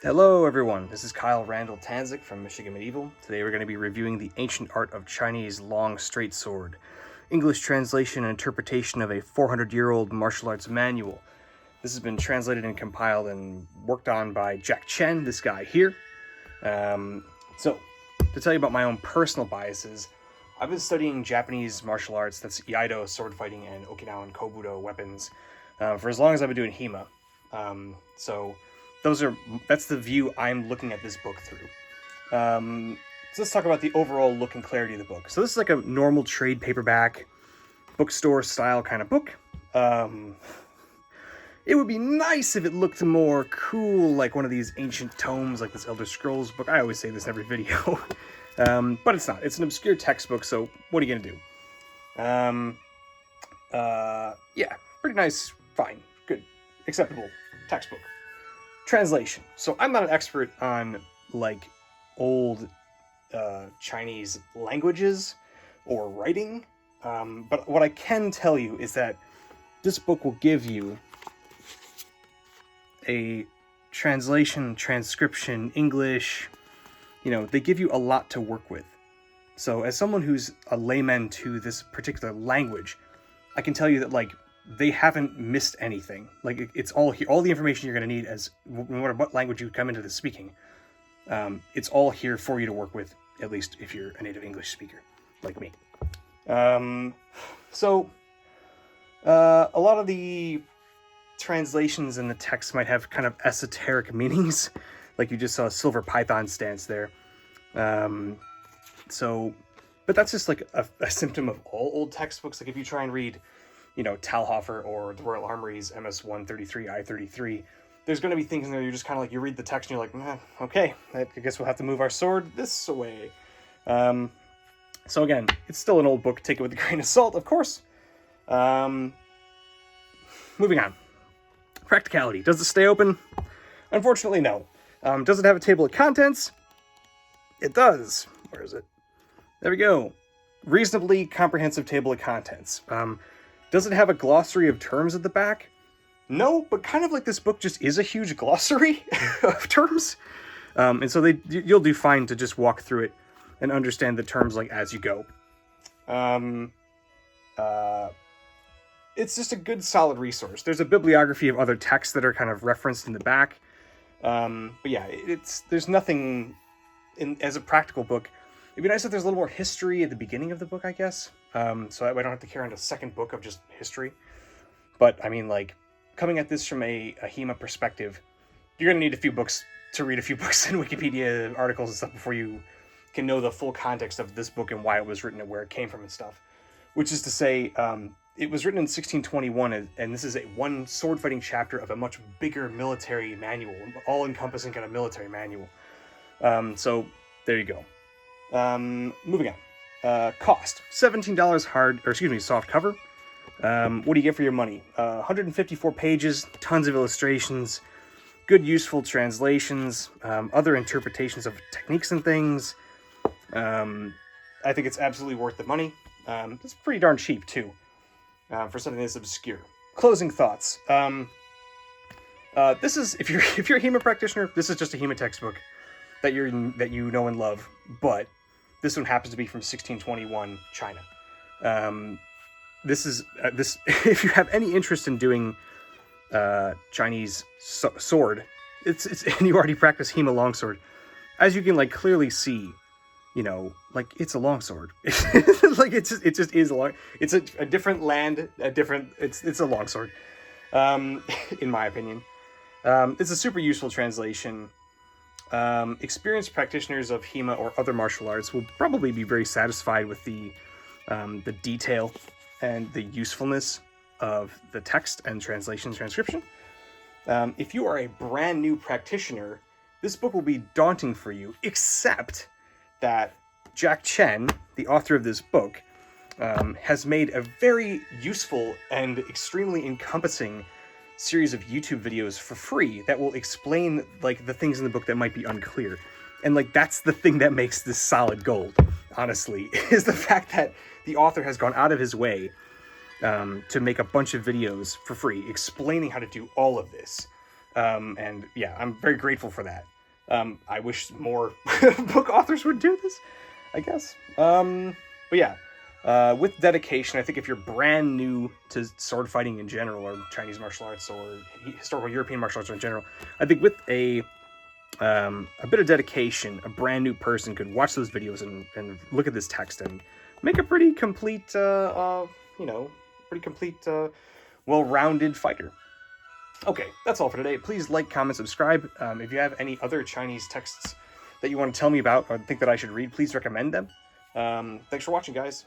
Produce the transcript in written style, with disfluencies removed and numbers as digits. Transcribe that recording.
Hello everyone, this is Kyle Randall Tanzik from Michigan Medieval. Today we're going to be reviewing the ancient art of Chinese long straight sword, English translation and interpretation of a 400-year-old martial arts manual. This has been translated and compiled and worked on by Jack Chen, this guy here. So, to tell you about my own personal biases, I've been studying Japanese martial arts, that's Iaido, sword fighting, and Okinawan Kobudo weapons, for as long as I've been doing HEMA. That's the view I'm looking at this book through. So let's talk about the overall look and clarity of the book. So this is like a normal trade paperback, bookstore style kind of book. It would be nice if it looked more cool, like one of these ancient tomes, like this Elder Scrolls book. I always say this in every video. But it's not. It's an obscure textbook, so what are you gonna do? Yeah, pretty nice, fine, good, acceptable textbook. Translation. So I'm not an expert on like old Chinese languages or writing, but what I can tell you is that this book will give you a translation, transcription, English, they give you a lot to work with. So as someone who's a layman to this particular language, I can tell you that they haven't missed anything. It's all here. All the information you're going to need, as no matter what language you come into this speaking, it's all here for you to work with, at least if you're a native English speaker, like me. So a lot of the translations in the text might have kind of esoteric meanings, like you just saw a silver python stance there. But that's just like a symptom of all old textbooks. Like if you try and read Talhofer or the Royal Armory's MS-133, I-33, there's going to be things in there you're just kind of like, you read the text and you're like, okay, I guess we'll have to move our sword this way. So again, it's still an old book. Take it with a grain of salt, of course. Moving on. Practicality. Does it stay open? Unfortunately, no. Does it have a table of contents? It does. Where is it? There we go. Reasonably comprehensive table of contents. Does it have a glossary of terms at the back? No, but kind of like this book just is a huge glossary of terms. And so you'll do fine to just walk through it and understand the terms as you go. It's just a good solid resource. There's a bibliography of other texts that are kind of referenced in the back. But yeah, there's nothing as a practical book. It'd be nice if there's a little more history at the beginning of the book, I guess. So that way I don't have to carry on a second book of just history. But I mean, coming at this from a HEMA perspective, you're going to need a few books to read a few books and Wikipedia articles and stuff before you can know the full context of this book and why it was written and where it came from and stuff. Which is to say, it was written in 1621, and this is one sword fighting chapter of a much bigger military manual, all-encompassing kind of military manual. So there you go. Moving on. Cost $17 soft cover. What do you get for your money? 154 pages, tons of illustrations, good useful translations, other interpretations of techniques and things. I think it's absolutely worth the money. It's pretty darn cheap too, for something that's obscure. Closing thoughts. This is if you're a HEMA practitioner, this is just a HEMA textbook that you know and love, but this one happens to be from 1621 China. This if you have any interest in doing Chinese sword, it's and you already practice HEMA longsword, as you can clearly see, it's a longsword. it just is a long. It's a different land, it's a longsword, in my opinion. It's a super useful translation. Experienced practitioners of HEMA or other martial arts will probably be very satisfied with the detail and the usefulness of the text and transcription. If you are a brand new practitioner, this book will be daunting for you, except that Jack Chen, the author of this book, has made a very useful and extremely encompassing series of YouTube videos for free that will explain the things in the book that might be unclear. And that's the thing that makes this solid gold, honestly, is the fact that the author has gone out of his way to make a bunch of videos for free explaining how to do all of this. And yeah, I'm very grateful for that. I wish more book authors would do this, I guess. But yeah, with dedication, I think if you're brand new to sword fighting in general, or Chinese martial arts, or historical European martial arts in general, I think with a bit of dedication, a brand new person could watch those videos and look at this text and make a pretty complete, well-rounded fighter. Okay, that's all for today. Please like, comment, subscribe. If you have any other Chinese texts that you want to tell me about or think that I should read, please recommend them. Thanks for watching, guys.